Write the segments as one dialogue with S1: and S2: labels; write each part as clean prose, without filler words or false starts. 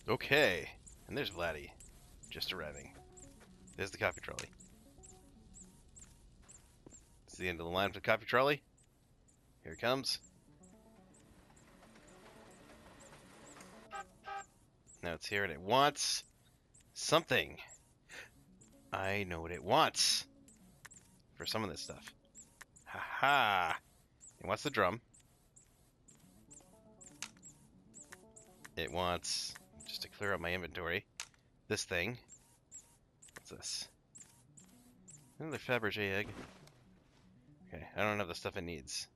S1: Okay, and there's Vladdy, just arriving. There's the coffee trolley. It's the end of the line for the coffee trolley. Here it comes. Now it's here and it wants something. I know what it wants for some of this stuff. Haha! It wants the drum. It wants, just to clear up my inventory, this thing. What's this? Another Fabergé egg. Okay, I don't have the stuff it needs.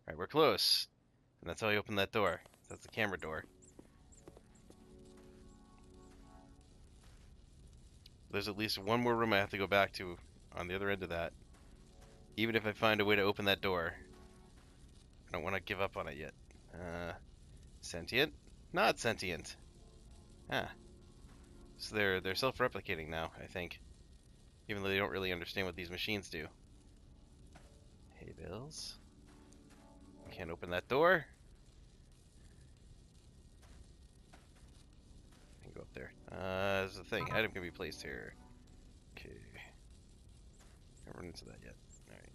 S1: Alright, we're close. And that's how I open that door. That's the camera door. There's at least one more room I have to go back to on the other end of that. Even if I find a way to open that door. I don't want to give up on it yet. Sentient? Not sentient. Ah. So they're self-replicating now, I think. Even though they don't really understand what these machines do. Hey, Bills. Can't open that door. I can go up there. There's the thing. Item can be placed here. Okay. Haven't run into that yet. Alright.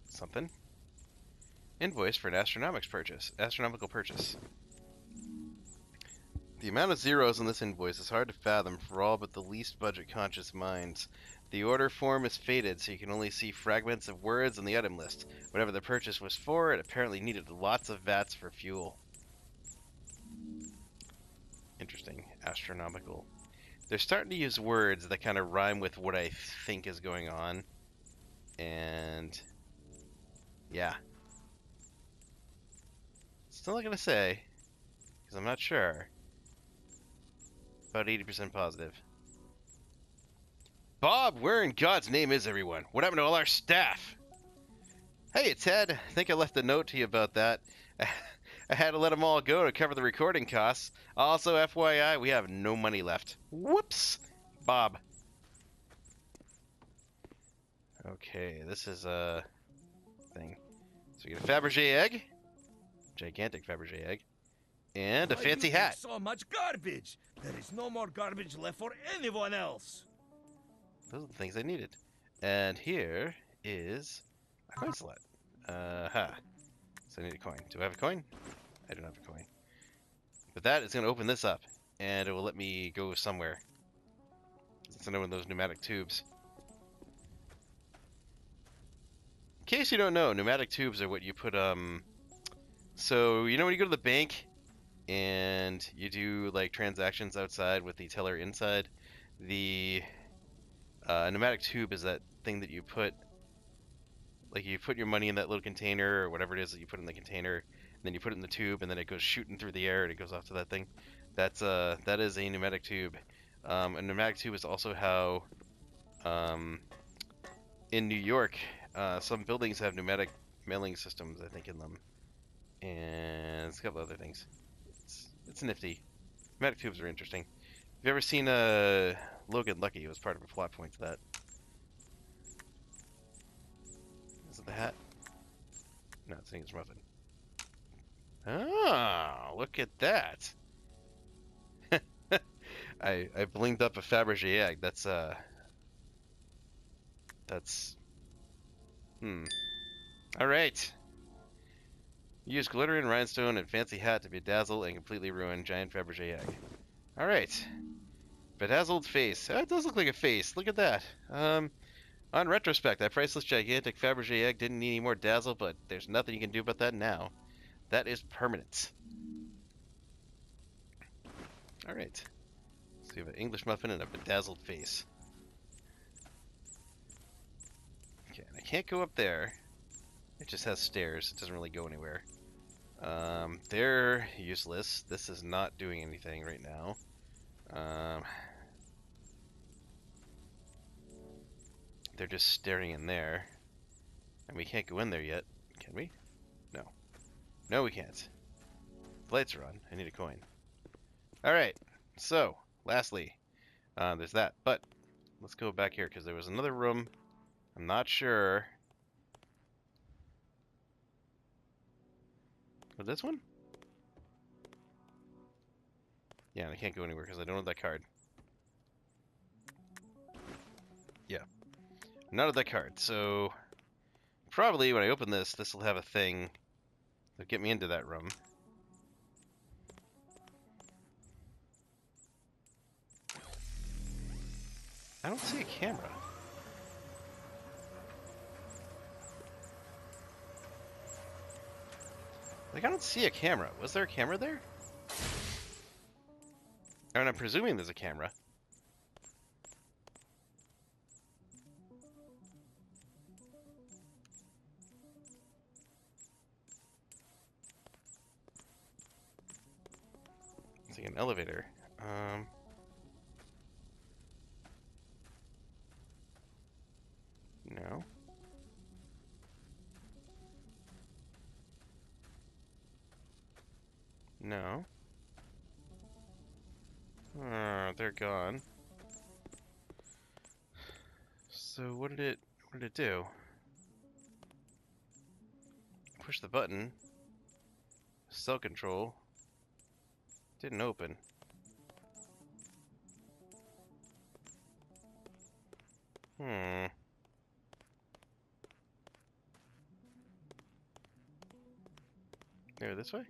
S1: Something. Invoice for an astronomical purchase. The amount of zeros on this invoice is hard to fathom for all but the least budget-conscious minds. The order form is faded, so you can only see fragments of words on the item list. Whatever the purchase was for, it apparently needed lots of vats for fuel. Interesting. Astronomical. They're starting to use words that kind of rhyme with what I think is going on. And... yeah. Still not going to say, because I'm not sure. About 80% positive. Bob, where in God's name is everyone? What happened to all our staff? Hey, it's Ted. I think I left a note to you about that. I had to let them all go to cover the recording costs. Also, FYI, we have no money left. Whoops! Bob. Okay, this is a thing. So we get a Fabergé egg. Gigantic Fabergé egg. And a fancy hat.
S2: So much garbage. There is no more garbage left for anyone else.
S1: Those are the things I needed. And here is a coin slot. So I need a coin. Do I have a coin? I don't have a coin. But that is going to open this up, and it will let me go somewhere. It's another one of those pneumatic tubes. In case you don't know, pneumatic tubes are what you put, so, you know when you go to the bank, and you do, like, transactions outside with the teller inside? The pneumatic tube is that thing that you put, like, you put your money in that little container, or whatever it is that you put in the container, and then you put it in the tube, and then it goes shooting through the air, and it goes off to that thing. That is a pneumatic tube. A pneumatic tube is also how, in New York, some buildings have pneumatic mailing systems, I think, in them. And it's a couple other things. It's nifty. Pneumatic tubes are interesting. Have you ever seen Logan Lucky? It was part of a plot point to that. Is it the hat? No, it's English muffin. Ah, look at that. I blinked up a Fabergé egg. That's Alright. Use glitter and rhinestone and fancy hat to bedazzle and completely ruin giant Fabergé egg. Alright. Bedazzled face. Oh, it does look like a face. Look at that. On retrospect, that priceless gigantic Fabergé egg didn't need any more dazzle, but there's nothing you can do about that now. That is permanent. Alright. So we have an English muffin and a bedazzled face. Okay, and I can't go up there. It just has stairs. It doesn't really go anywhere. They're useless. This is not doing anything right now. They're just staring in there. And we can't go in there yet. Can we? No. No, we can't. The lights are on. I need a coin. Alright. So, lastly, there's that. But, let's go back here, because there was another room. I'm not sure. With this one? Yeah, and I can't go anywhere because I don't have that card. Yeah. Not of that card, so probably when I open this, this will have a thing that'll get me into that room. I don't see a camera. Like, I don't see a camera. Was there a camera there? I mean, I'm presuming there's a camera. It's like an elevator. No. No. They're gone. So what did it do? Push the button. Cell control. Didn't open. There, this way?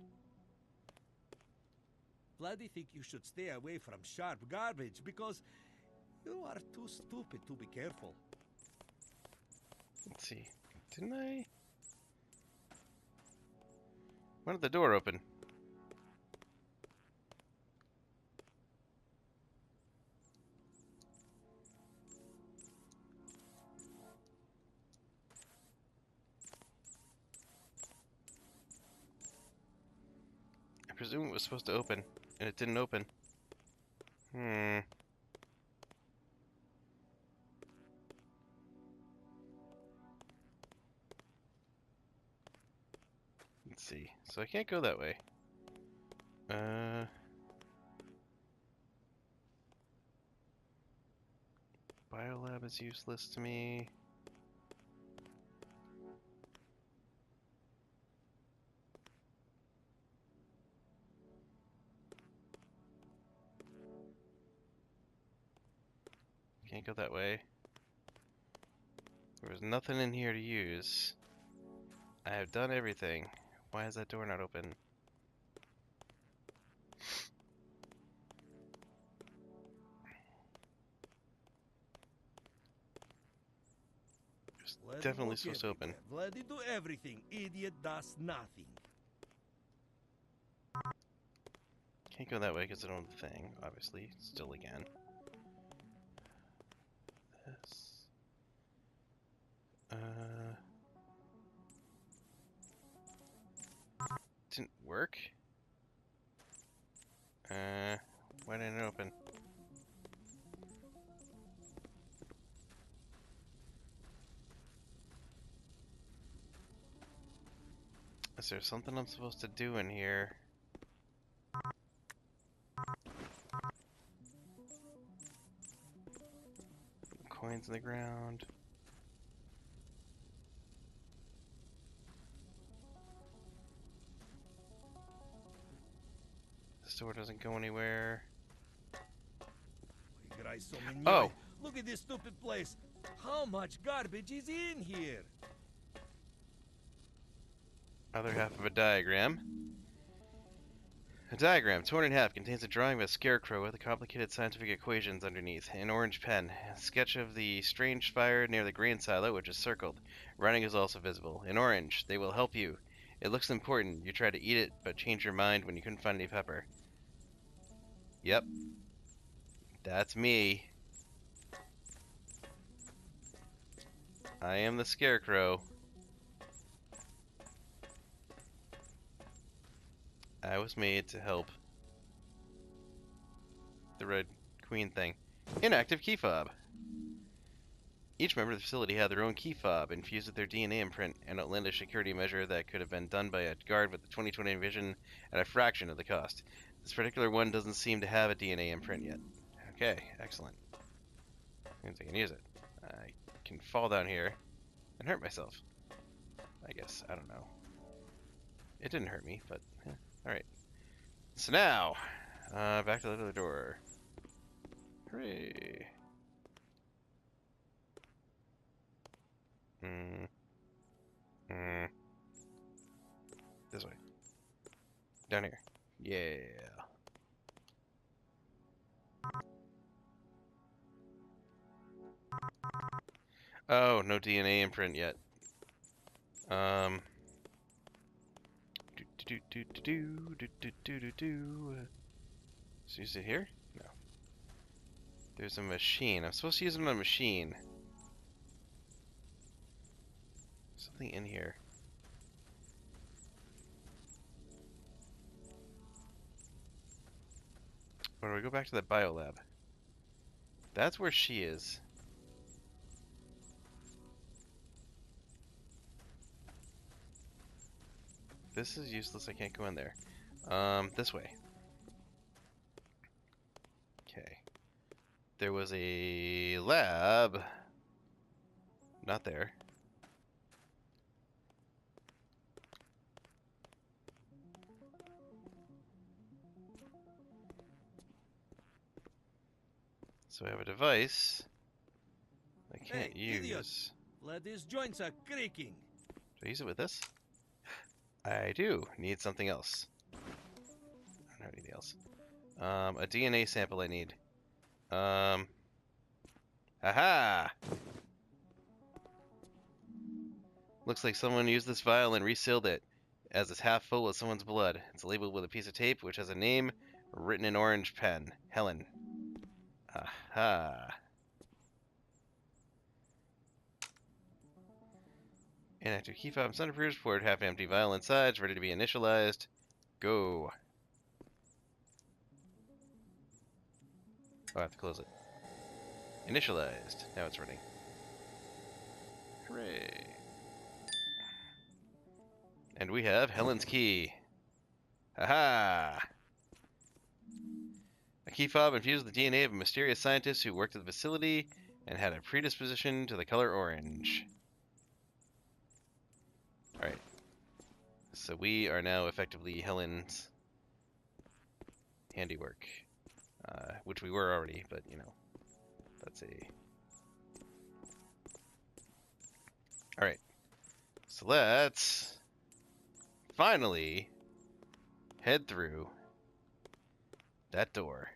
S2: Vladdy think you should stay away from sharp garbage because you are too stupid to be careful.
S1: Let's see. Didn't I? When did the door open? I presume it was supposed to open, and it didn't open. Let's see. So I can't go that way. Biolab is useless to me. Can't go that way. There was nothing in here to use. I have done everything. Why is that door not open? It's definitely supposed to open.
S2: Vladdy do everything. Idiot does nothing.
S1: Can't go that way because I don't have the thing, obviously. Still again. This. Didn't work? Why didn't it open? Is there something I'm supposed to do in here? Coins in the ground. This door doesn't go anywhere. Oh!
S2: Look at this stupid place. How much garbage is in here?
S1: Other half of a diagram. A diagram, torn in half, contains a drawing of a scarecrow with complicated scientific equations underneath. An orange pen. A sketch of the strange fire near the grain silo, which is circled. Writing is also visible. In orange, they will help you. It looks important. You try to eat it, but change your mind when you couldn't find any pepper. Yep. That's me. I am the scarecrow. I was made to help the Red Queen thing. Inactive key fob. Each member of the facility had their own key fob infused with their DNA imprint, an outlandish security measure that could have been done by a guard with the 20/20 vision at a fraction of the cost. This particular one doesn't seem to have a DNA imprint yet. Okay, excellent. Means I can use it. I can fall down here and hurt myself. I guess. I don't know. It didn't hurt me, but yeah. All right. So now, back to the other door. Hooray! This way. Down here. Yeah. Oh, no DNA imprint yet. So use it here? No. There's a machine. I'm supposed to use it on a machine. Something in here. When we go back to that biolab. That's where she is. This is useless. I can't go in there. This way. Okay. There was a lab. Not there. So I have a device I can't use.
S2: Idiot. Vladdy's joints are creaking.
S1: Do I use it with this? I do. Need something else. I don't have anything else. A DNA sample I need. Aha! Looks like someone used this vial and resealed it, as it's half full of someone's blood. It's labeled with a piece of tape which has a name written in orange pen. Helen. Aha. Inactive key fob centrifuge, poured half empty vial inside, ready to be initialized. Go. Oh, I have to close it. Initialized. Now it's running. Hooray. And we have Helen's key. Haha! A key fob infused with the DNA of a mysterious scientist who worked at the facility and had a predisposition to the color orange. Alright. So we are now effectively Helen's handiwork. Which we were already, but you know, that's a... Alright. So let's finally head through that door.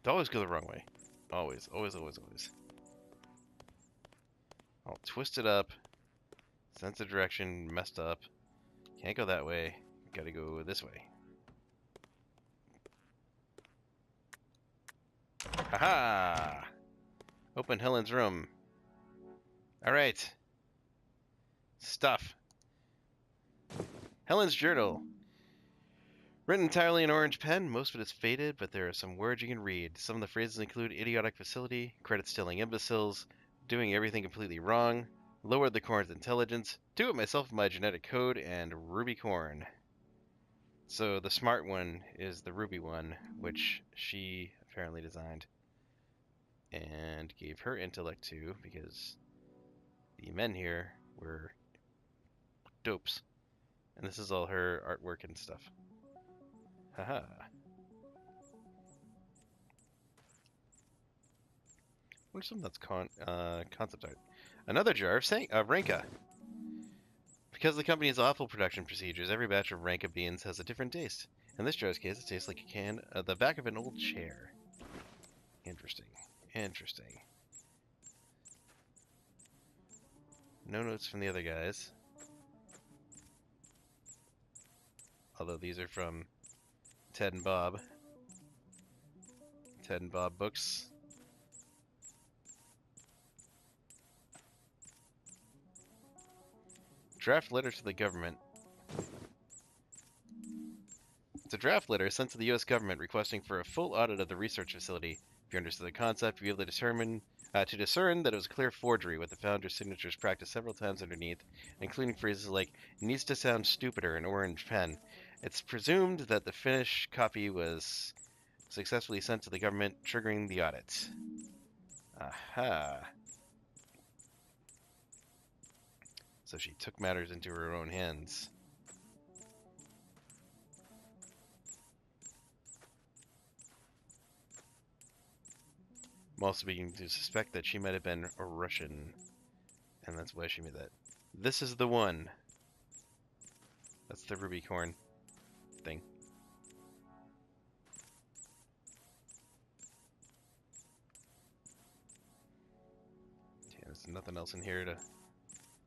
S1: Always go the wrong way. Always, always, always, always. I'll twist it up. Sense of direction messed up. Can't go that way. Gotta go this way. Haha! Open Helen's room. Alright. Stuff. Helen's journal. Written entirely in orange pen, most of it is faded, but there are some words you can read. Some of the phrases include idiotic facility, credit stealing imbeciles, doing everything completely wrong, lowered the corn's intelligence, do it myself with my genetic code, and ruby corn. So the smart one is the ruby one, which she apparently designed and gave her intellect to, because the men here were dopes. And this is all her artwork and stuff. Haha. What are some that's concept art? Another jar of Ranka. Because the company has awful production procedures, every batch of Ranka beans has a different taste. In this jar's case, it tastes like a can the back of an old chair. Interesting. Interesting. No notes from the other guys. Although these are from Ted and Bob. Ted and Bob books. Draft letter to the government. It's a draft letter sent to the U.S. government requesting for a full audit of the research facility. If you understood the concept, you'll be able to discern that it was a clear forgery with the founder's signatures practiced several times underneath, including phrases like, needs to sound stupider in orange pen. It's presumed that the finished copy was successfully sent to the government, triggering the audit. Aha. So she took matters into her own hands. I'm also beginning to suspect that she might have been a Russian, and that's why she made that. This is the one. That's the ruby corn thing. Yeah, there's nothing else in here to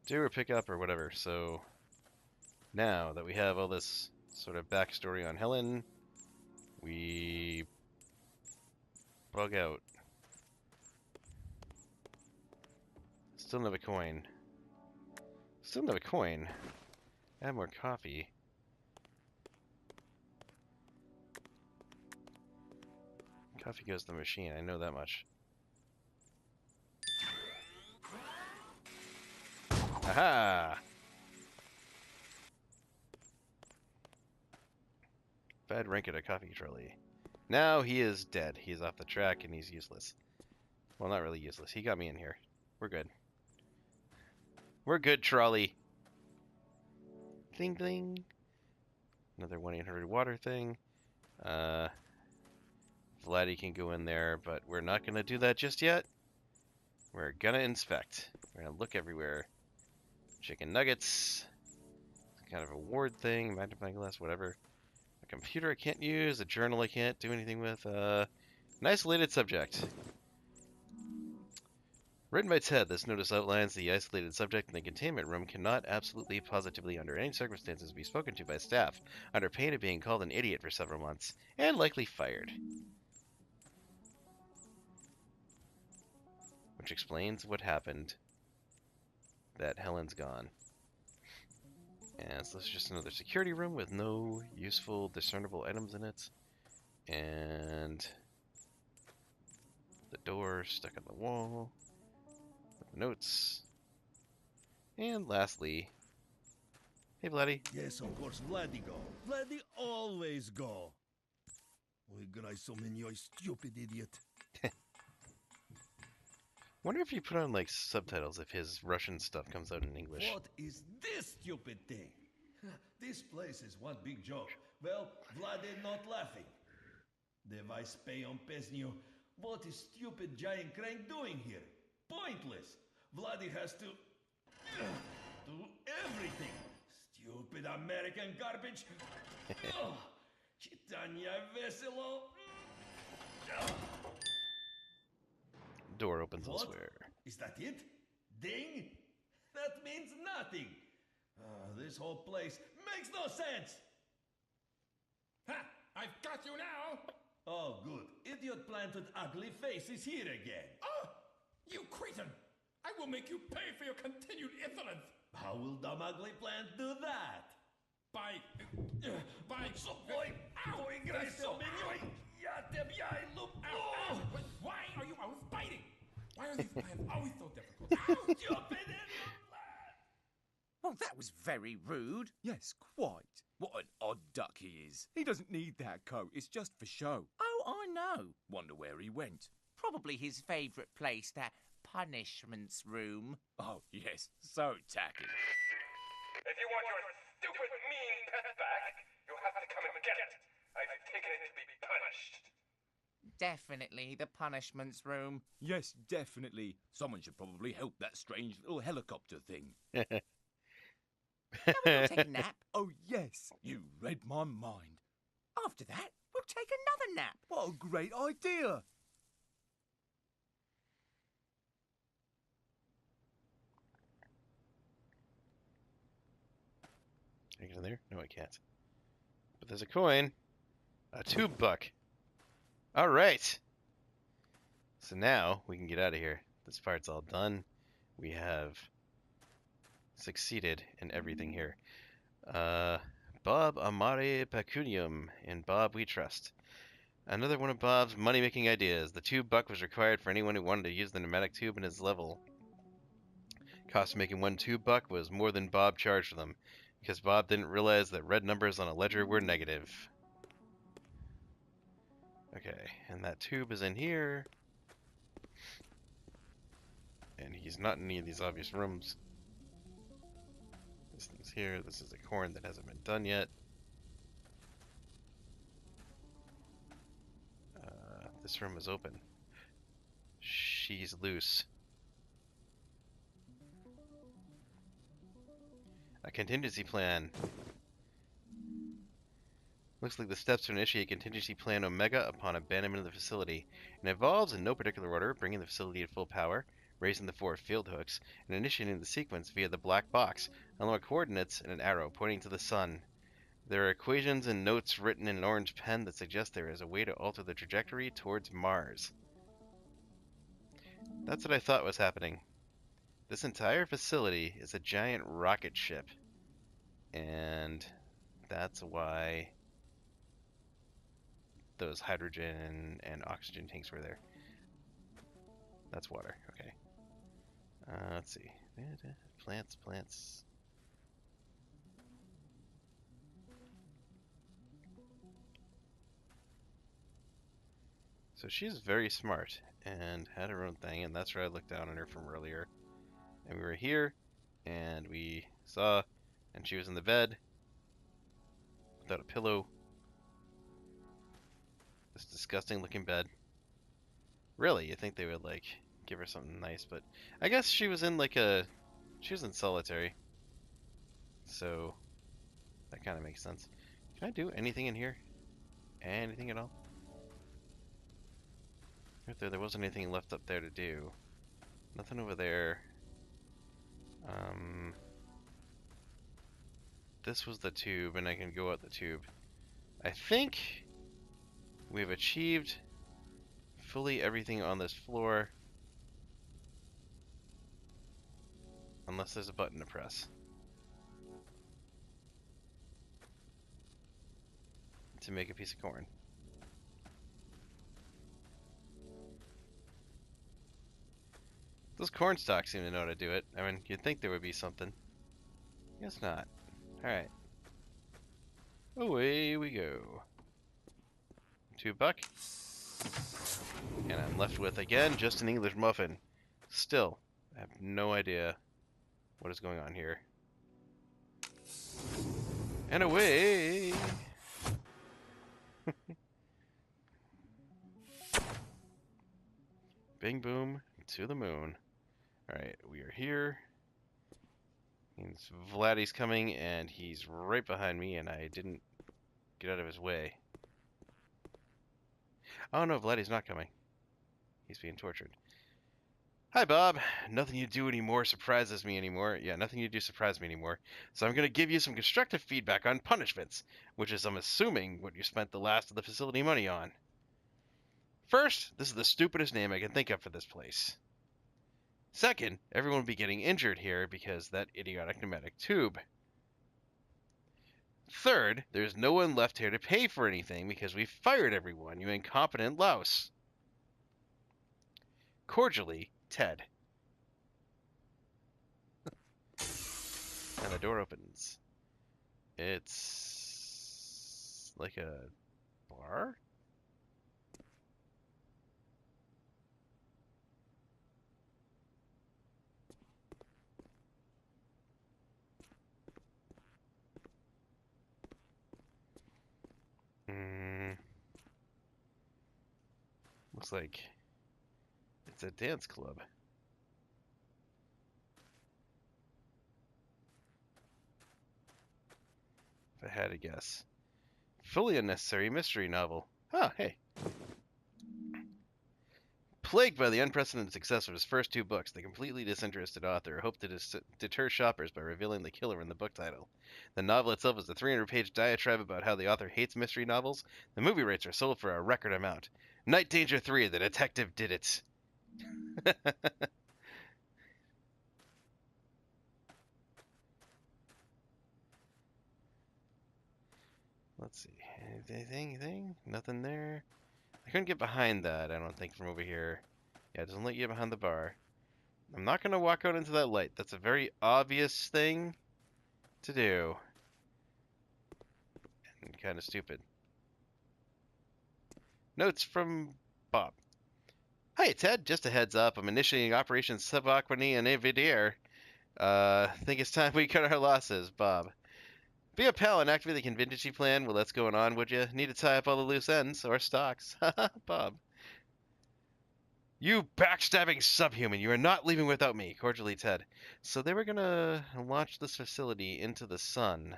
S1: do or pick up or whatever, so now that we have all this sort of backstory on Helen, we bug out. Still don't have a coin. Still don't have a coin. Add more coffee. Coffee goes to the machine, I know that much. Aha! Bad rank at a coffee trolley. Now he is dead. He's off the track and he's useless. Well, not really useless. He got me in here. We're good. We're good, trolley. Ding ding. Another 1-800 water thing. Vladdy can go in there, but we're not going to do that just yet. We're going to inspect. We're going to look everywhere. Chicken nuggets. Kind of a ward thing. Magnifying glass, whatever. A computer I can't use. A journal I can't do anything with. An isolated subject. Written by Ted, this notice outlines the isolated subject in the containment room cannot absolutely positively under any circumstances be spoken to by staff, under pain of being called an idiot for several months, and likely fired. Which explains what happened that Helen's gone. And so this is just another security room with no useful discernible items in it. And the door stuck on the wall. Notes. And lastly, hey Vladdy.
S2: Yes, of course, Vladdy go. Vladdy always go. Ой, играй со мной, stupid idiot.
S1: Wonder if you put on like subtitles if his Russian stuff comes out in English.
S2: What is this stupid thing? This place is one big joke. Well, Vladdy not laughing. Device pay on Pesnio. What is stupid giant crane doing here? Pointless. Vladdy has to do everything. Stupid American garbage. Oh, Chitania Veselo.
S1: Door opens
S2: What?
S1: elsewhere.
S2: Is that it? Ding? That means nothing. This whole place makes no sense.
S3: Ha! I've got you now!
S2: Oh, good. Idiot plant with ugly face is here again.
S3: Oh! You cretin! I will make you pay for your continued insolence!
S2: How will dumb ugly plant do that?
S3: By...
S2: So, boy,
S3: Ow!
S2: играй со мной. Я тебя люблю.
S3: Ow! Ow! Why are you always fighting? Why are these plans always so difficult? Ow!
S2: Stupid idiot plant.
S4: Well, that was very rude.
S5: Yes, quite. What an odd duck he is. He doesn't need that coat. It's just for show.
S4: Oh, I know.
S5: Wonder where he went.
S4: Probably his favourite place, that punishments room.
S5: Oh, yes. So tacky.
S3: If you want your stupid, mean pet back, you'll have to come and get it. I've taken it to be punished.
S4: Definitely the punishments room.
S5: Yes, definitely. Someone should probably help that strange little helicopter thing.
S4: Now we'll take a nap.
S5: Oh, yes. You read my mind.
S4: After that, we'll take another nap.
S5: What a great idea.
S1: Can I get in there? No, I can't. But there's a coin. A $2. All right. So now we can get out of here. This part's all done. We have succeeded in everything here. Bob Amare Pecunium. In Bob we trust. Another one of Bob's money-making ideas. The $2 was required for anyone who wanted to use the pneumatic tube in his level. Cost of making one $2 was more than Bob charged them, because Bob didn't realize that red numbers on a ledger were negative. Okay, and that tube is in here. And he's not in any of these obvious rooms. This thing's here. This is a corn that hasn't been done yet. This room is open. She's loose. A contingency plan. Looks like the steps to initiate contingency plan Omega upon abandonment of the facility. It involves, in no particular order, bringing the facility at full power, raising the 4 field hooks, and initiating the sequence via the black box, along coordinates and an arrow pointing to the sun. There are equations and notes written in an orange pen that suggest there is a way to alter the trajectory towards Mars. That's what I thought was happening. This entire facility is a giant rocket ship. And that's why those hydrogen and oxygen tanks were there. That's water. Okay. Let's see. Plants. So she's very smart and had her own thing, and that's where I looked down on her from earlier. And we were here, and we saw, and she was in the bed without a pillow. This disgusting looking bed. Really, you think they would like give her something nice, but I guess she was in she was in solitary. So that kind of makes sense. Can I do anything in here? Anything at all? Right there wasn't anything left up there to do. Nothing over there. This was the tube, and I can go out the tube. I think we've achieved fully everything on this floor. Unless there's a button to press. To make a piece of corn. Those corn stalks seem to know how to do it. I mean, you'd think there would be something. Guess not. Alright. Away we go. $2. And I'm left with, again, just an English muffin. Still, I have no idea what is going on here. And away! Bing boom to the moon. Alright, we are here. Means Vladdy's coming, and he's right behind me, and I didn't get out of his way. Oh no, Vladdy's not coming. He's being tortured. Hi, Bob. Nothing you do anymore surprises me anymore. Yeah, nothing you do surprises me anymore. So I'm going to give you some constructive feedback on punishments, which is, I'm assuming, what you spent the last of the facility money on. First, this is the stupidest name I can think of for this place. Second, everyone will be getting injured here because that idiotic pneumatic tube. Third, there's no one left here to pay for anything because we fired everyone, you incompetent louse. Cordially, Ted. And the door opens. It's like a bar? Looks like it's a dance club. If I had to guess. Fully unnecessary mystery novel. Huh, hey. Plagued by the unprecedented success of his first 2 books, the completely disinterested author hoped to deter shoppers by revealing the killer in the book title. The novel itself is a 300-page diatribe about how the author hates mystery novels. The movie rights are sold for a record amount. Night Danger 3, The Detective Did It. Let's see. Anything? Nothing there. I couldn't get behind that, I don't think, from over here. Yeah, it doesn't let you get behind the bar. I'm not going to walk out into that light. That's a very obvious thing to do. And kind of stupid. Notes from Bob. Hi, Ted. Just a heads up. I'm initiating Operation Subaquani and Avidaire. Think it's time we cut our losses, Bob. Be a pal and activate the contingency plan. Well, let's go on, would you? Need to tie up all the loose ends or stocks. Haha, Bob. You backstabbing subhuman! You are not leaving without me. Cordially, Ted. So they were gonna launch this facility into the sun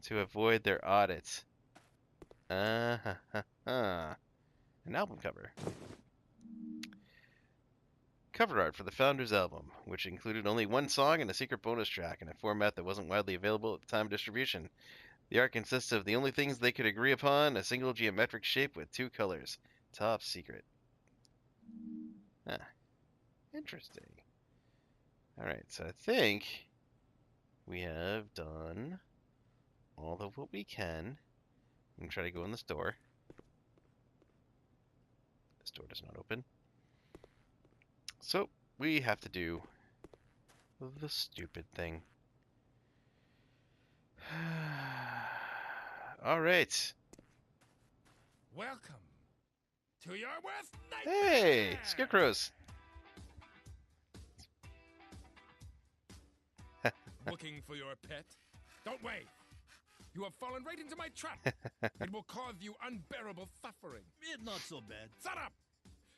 S1: to avoid their audit. An album cover. Cover art for the Founders album, which included only one song and a secret bonus track in a format that wasn't widely available at the time of distribution. The art consists of the only things they could agree upon, a single geometric shape with two colors. Top secret. Huh. Interesting. Alright, so I think we have done all of what we can. I'm going to try to go in this door. This door does not open. So, we have to do the stupid thing. Alright.
S3: Welcome to your worst nightmare!
S1: Hey! Scarecrows!
S3: Looking for your pet? Don't wait! You have fallen right into my trap! It will cause you unbearable suffering.
S2: It's not so bad.
S3: Shut up!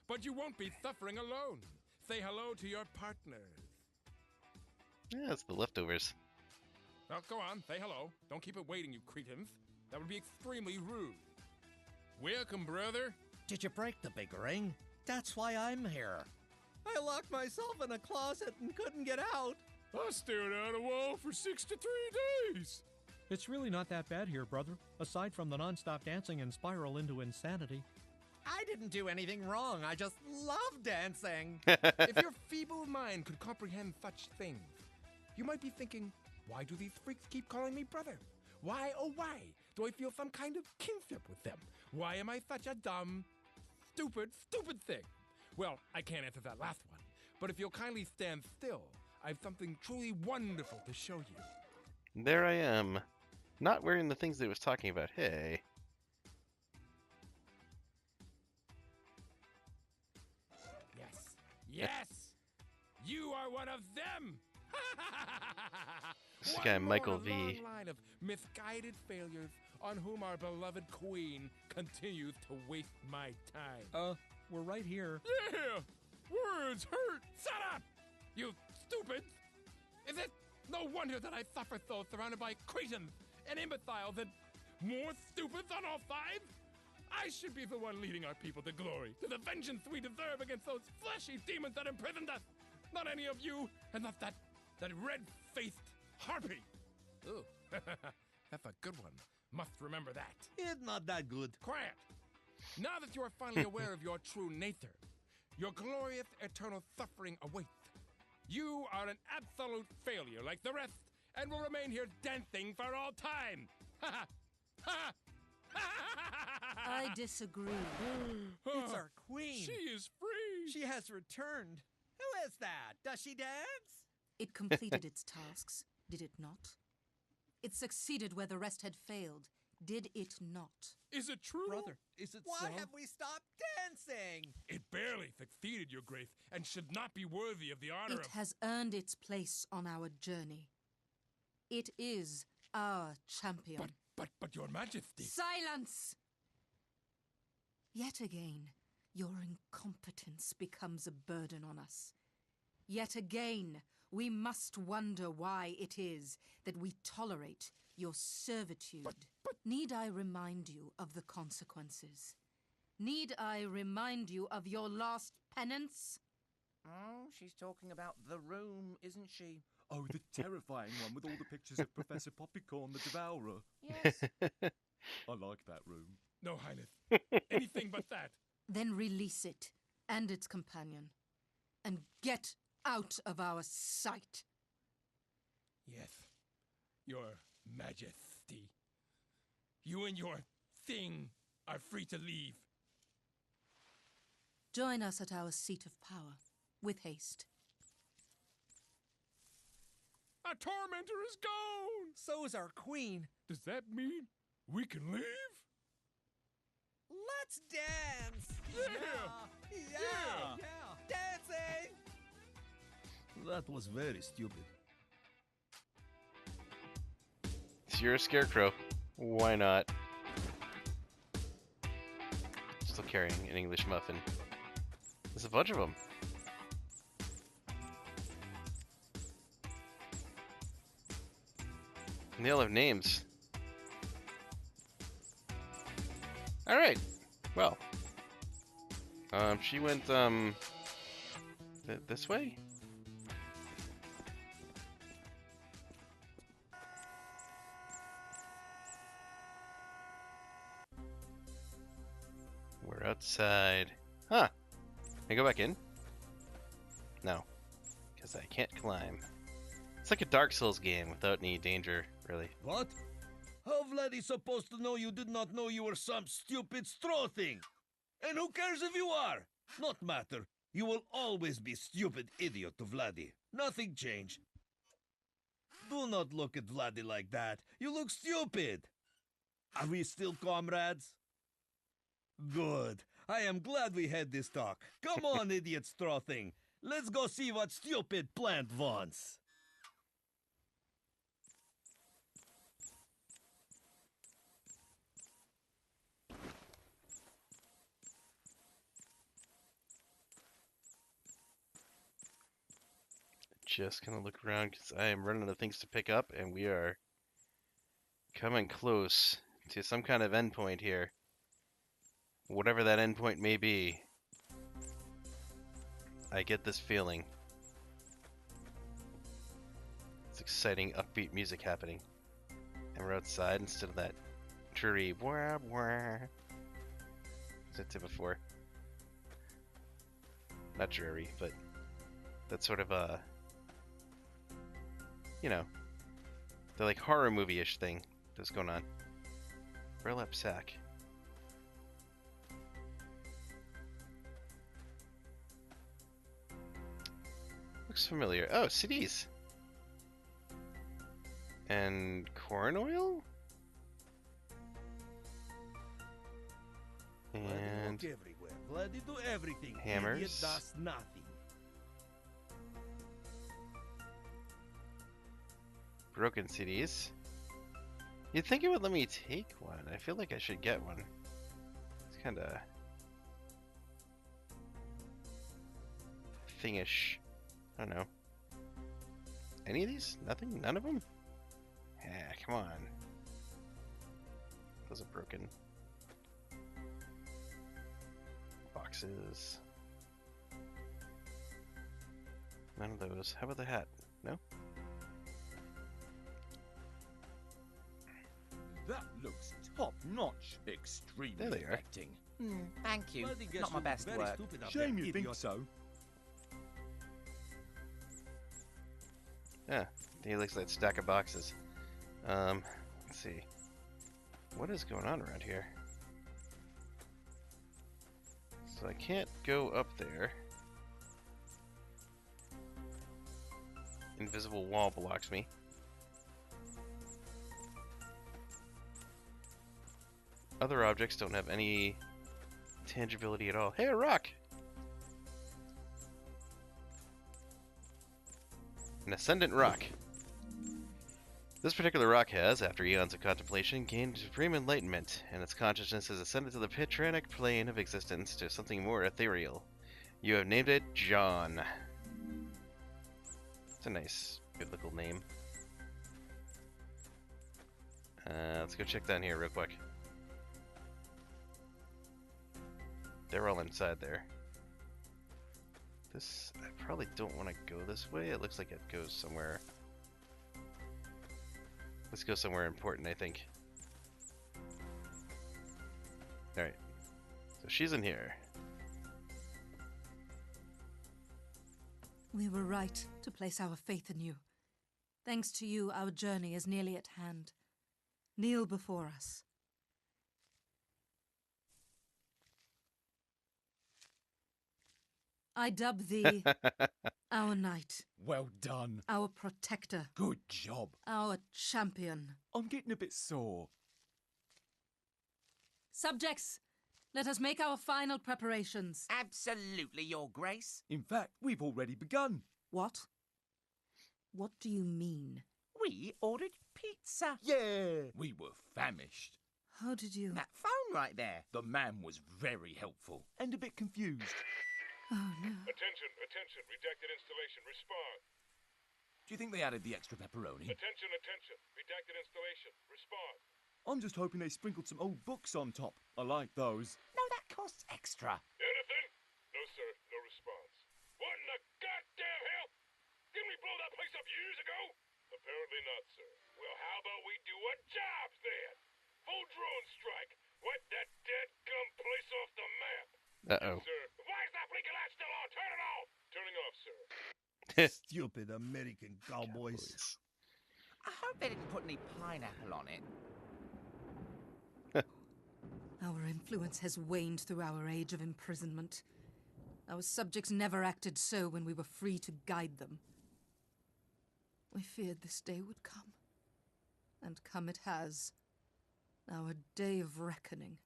S3: But you won't be suffering alone. Say hello to your partners.
S1: Yeah, it's the leftovers.
S3: Well, go on, say hello. Don't keep it waiting, you cretins. That would be extremely rude. Welcome, brother.
S6: Did you break the big ring? That's why I'm here. I locked myself in a closet and couldn't get out.
S3: I stared at a wall for 63 days.
S7: It's really not that bad here, brother, aside from the non-stop dancing and spiral into insanity.
S6: I didn't do anything wrong. I just love dancing.
S3: If your feeble mind could comprehend such things, you might be thinking, why do these freaks keep calling me brother? Why, oh why, do I feel some kind of kinship with them? Why am I such a dumb, stupid thing? Well, I can't answer that last one, but if you'll kindly stand still, I have something truly wonderful to show you.
S1: There I am. Not wearing the things that it was talking about. Hey.
S3: Yes, you are one of them.
S1: This
S3: One
S1: guy,
S3: more
S1: Michael V.
S3: long line of misguided failures on whom our beloved queen continues to waste my time.
S7: We're right here.
S3: Yeah, words hurt. Shut up, you stupid. Is it no wonder that I suffer so surrounded by cretins and imbeciles and more stupids on all sides? I should be the one leading our people to glory, to the vengeance we deserve against those fleshy demons that imprisoned us. Not any of you, and not that red-faced harpy. Ooh, that's a good one. Must remember that.
S6: It's not that good.
S3: Quiet. Now that you are finally aware of your true nature, your glorious eternal suffering awaits. You are an absolute failure like the rest, and will remain here dancing for all time. Ha ha! Ha ha!
S8: I disagree.
S6: It's our queen.
S3: She is free.
S6: She has returned. Who is that? Does she dance?
S8: It completed its tasks, did it not? It succeeded where the rest had failed, did it not?
S3: Is it true?
S6: Brother,
S3: is it
S6: Why
S3: so?
S6: have we stopped dancing?
S3: It barely succeeded, Your Grace, and should not be worthy of the honor
S8: It
S3: of...
S8: has earned its place on our journey. It is our champion.
S3: But Your Majesty...
S8: Silence! Yet again, your incompetence becomes a burden on us. Yet again, we must wonder why it is that we tolerate your servitude.
S3: But...
S8: Need I remind you of the consequences? Need I remind you of your last penance?
S4: Oh, she's talking about the room, isn't she?
S5: Oh, the terrifying one with all the pictures of Professor Poppycorn the Devourer.
S4: Yes.
S5: I like that room.
S3: No, Highness. Anything but that.
S8: Then release it and its companion, and get out of our sight.
S3: Yes, Your Majesty. You and your thing are free to leave.
S8: Join us at our seat of power, with haste.
S3: Our tormentor is gone!
S6: So is our queen.
S3: Does that mean we can leave?
S6: Let's dance!
S3: Yeah!
S6: Yeah! Dancing!
S2: That was very stupid.
S1: So you're a scarecrow. Why not? Still carrying an English muffin. There's a bunch of them. And they all have names. Alright. Well. She went, this way? We're outside. Huh. Can I go back in? No. Because I can't climb. It's like a Dark Souls game without any danger, really.
S2: What? How Vladdy supposed to know you did not know you were some stupid straw thing? And who cares if you are? Not matter. You will always be stupid idiot to Vladdy. Nothing changed. Do not look at Vladdy like that. You look stupid. Are we still comrades? Good. I am glad we had this talk. Come on, idiot straw thing. Let's go see what stupid plant wants.
S1: Just gonna look around because I am running out of things to pick up, and we are coming close to some kind of endpoint here. Whatever that endpoint may be. I get this feeling. It's exciting, upbeat music happening. And we're outside instead of that dreary wah wah. As I did before. Not dreary, but that sort of you know, the like horror movie-ish thing that's going on. Burlap sack. Looks familiar. Oh, CDs. And corn oil?
S2: Vladdy
S1: And
S2: look everywhere. Vladdy do everything.
S1: hammers.
S2: Idiot does nothing.
S1: Broken CDs. You'd think it would let me take one. I feel like I should get one. It's kind of thingish. I don't know. Any of these? Nothing? None of them? Yeah, come on. Those are broken. Boxes. None of those. How about the hat? No?
S5: That looks top-notch. Extremely
S1: There they are.
S5: affecting.
S4: Thank you.
S2: Vladdy guess
S4: Not my
S2: you
S4: best
S2: very
S4: work.
S2: stupid up
S5: Shame
S2: there,
S5: you think
S2: idiot.
S5: so.
S1: Yeah, he looks like a stack of boxes. Let's see. What is going on around here? So I can't go up there. Invisible wall blocks me. Other objects don't have any tangibility at all. Hey, a rock! An ascendant rock. This particular rock has, after eons of contemplation, gained supreme enlightenment, and its consciousness has ascended to the Pitranic plane of existence to something more ethereal. You have named it John. It's a nice, biblical name. Let's go check down here real quick. They're all inside there. This, I probably don't want to go this way. It looks like it goes somewhere. Let's go somewhere important, I think. Alright. So she's in here.
S8: We were right to place our faith in you. Thanks to you, our journey is nearly at hand. Kneel before us. I dub thee our knight,
S5: Well done.
S8: our protector,
S5: Good job.
S8: our champion.
S5: I'm getting a bit sore.
S8: Subjects, Let us make our final preparations.
S4: Absolutely, Your Grace.
S5: In fact, we've already begun.
S8: What? What do you mean?
S4: We ordered pizza.
S5: Yeah! We were famished.
S8: How did you...
S4: That phone right there.
S5: The man was very helpful and a bit confused.
S8: Oh, no.
S3: Attention, attention. Redacted installation. Respond.
S5: Do you think they added the extra pepperoni?
S3: Attention, attention. Redacted installation. Respond.
S5: I'm just hoping they sprinkled some old books on top. I like those.
S4: No, that costs extra.
S3: Anything? No, sir. No response. What in the goddamn hell? Didn't we blow that place up years ago? Apparently not, sir. Well, how about we do a job then? Full drone strike. Wipe that dead gum place off the map.
S1: Uh-oh.
S3: Sir, why is that blinking light still on? Turn it off. Turning off, sir.
S2: Stupid American cowboys.
S4: I hope they didn't put any pineapple on it.
S8: Our influence has waned through our age of imprisonment. Our subjects never acted so when we were free to guide them. We feared this day would come. And come it has. Our day of reckoning.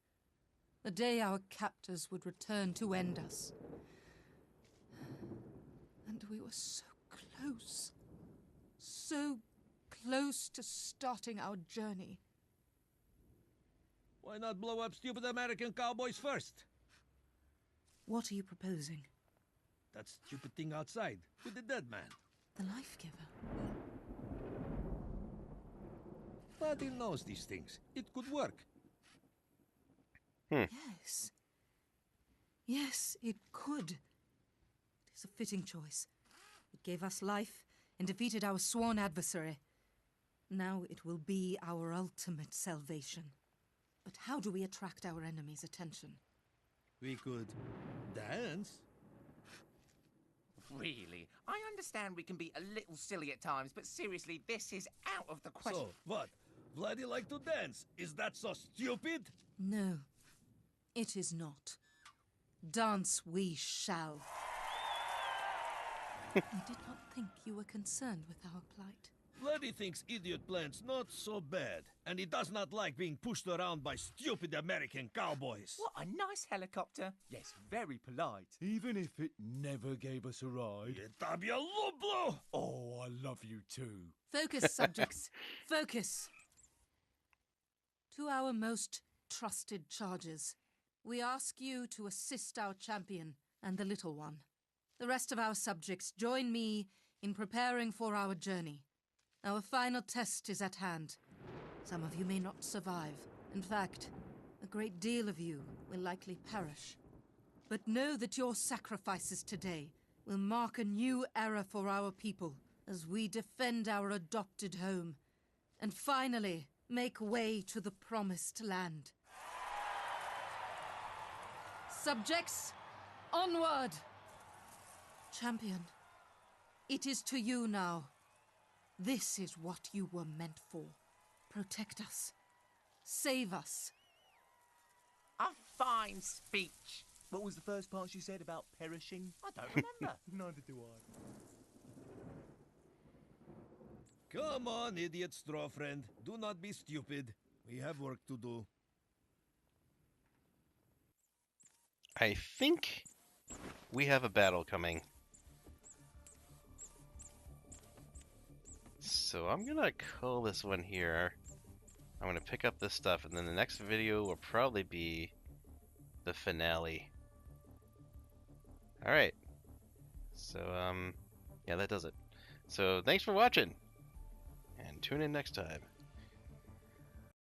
S8: The day our captors would return to end us. And we were so close. So close to starting our journey.
S6: Why not blow up stupid American cowboys first?
S8: What are you proposing?
S6: That stupid thing outside, with the dead man.
S8: The Life Giver.
S6: Vladdy knows these things. It could work.
S8: Yes. Yes, it could. It is a fitting choice. It gave us life and defeated our sworn adversary. Now it will be our ultimate salvation. But how do we attract our enemy's attention?
S6: We could dance.
S4: Really? I understand we can be a little silly at times, but seriously, this is out of the question.
S2: So, what? Vladdy like to dance. Is that so stupid?
S8: No, it is not. Dance we shall. I did not think you were concerned with our plight.
S2: Vladdy thinks idiot plans not so bad, and he does not like being pushed around by stupid American cowboys.
S4: What a nice helicopter.
S5: Yes, very polite. Even if it never gave us a ride.
S2: Tabia Lublo!
S5: Oh, I love you too.
S8: Focus, subjects. Focus. To our most trusted charges, we ask you to assist our champion and the little one. The rest of our subjects join me in preparing for our journey. Our final test is at hand. Some of you may not survive. In fact, a great deal of you will likely perish. But know that your sacrifices today will mark a new era for our people as we defend our adopted home and finally make way to the promised land. Subjects, onward! Champion, it is to you now. This is what you were meant for. Protect us. Save us.
S4: A fine speech.
S5: What was the first part she said about perishing?
S4: I don't remember.
S5: Neither do I.
S2: Come on, idiot straw friend. Do not be stupid. We have work to do.
S1: I think we have a battle coming. So I'm gonna call this one here. I'm gonna pick up this stuff, and then the next video will probably be the finale. Alright. So, yeah, that does it. So, thanks for watching, and tune in next time.